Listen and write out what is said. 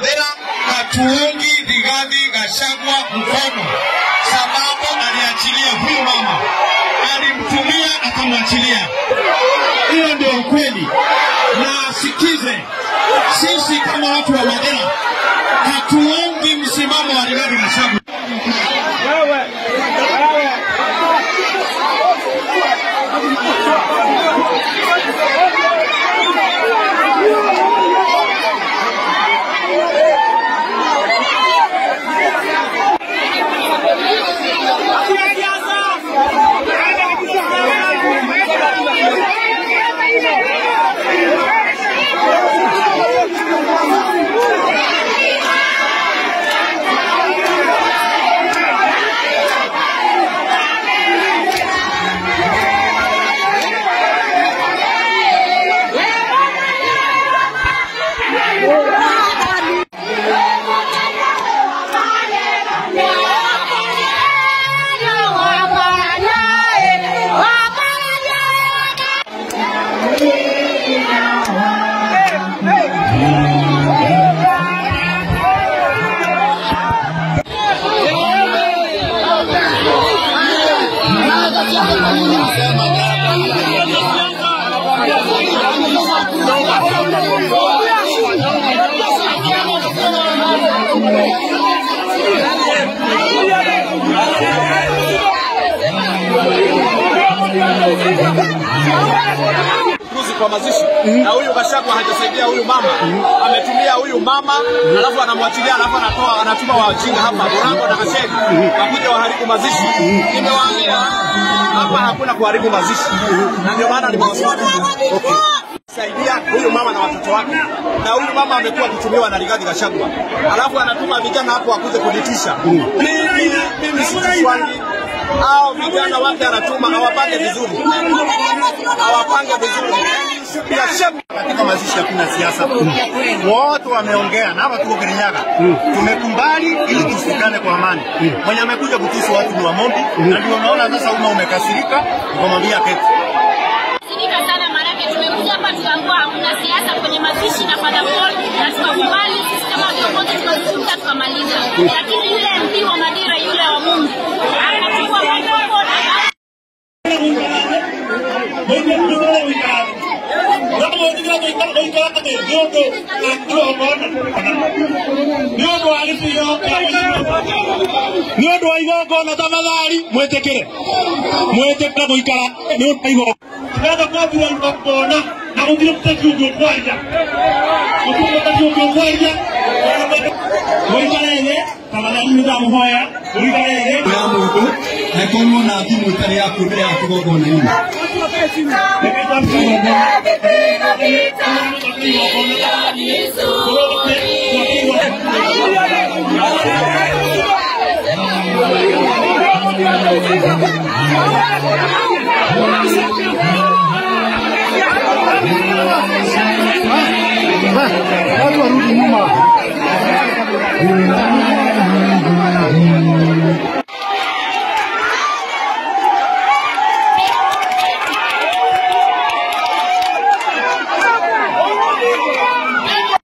Madera hatuungi Rigathi Gachagua mkono, sababu aliachilia huyu mama, alimtumia akamwachilia. Hiyo ndio ukweli. Na sikize, sisi kama watu wa Madera hatuungi msimamo wa Rigathi Gachagua. Kwa mazishi na huyu Gachagua hajasaidia huyu mama, ametumia huyu mama alafu anamwachilia, alafu anatuma wajinga hapa Borango na Gachagua wakuja waharibu mazishi. Nimewaambia hapa hakuna kuharibu mazishi, na ndio maana nimewasema saidia huyu mama na watoto wake. Na huyu mama amekuwa kutumiwa na Rigathi Gachagua, alafu anatuma vijana hapo wakuze kuditisha. Mimi sitishwangi hao vijana wake, anatuma awapange vizuri, Katika mazishi hakuna siasa. Wote wameongea na hapa tuko Kirinyaga. Tumekumbali ili tusikane kwa amani. Mwenye amekuja kutusi watu ni Wamombi, na ndio unaona sasa umekasirika, ukamwambia keti. Sika sana maana tumekuja hapa tukaambiwa hakuna siasa kwenye mazishi na Father Paul, na tukakubali sisi kama viongozi tukazungumza tukamaliza. Lakini yule MP wa Madera, yule wa Mungu anachukua microphone Niondo wa igogo na tafadhali mwetekere muikara niondo igogo ndio kwa vile mbona na ndio mtakiugo kwaja muikarege tafadhali ndamuhoya muikarege ya mungu na kono na timu tare ya kubere ya kugogo na yini watu warudi nyuma.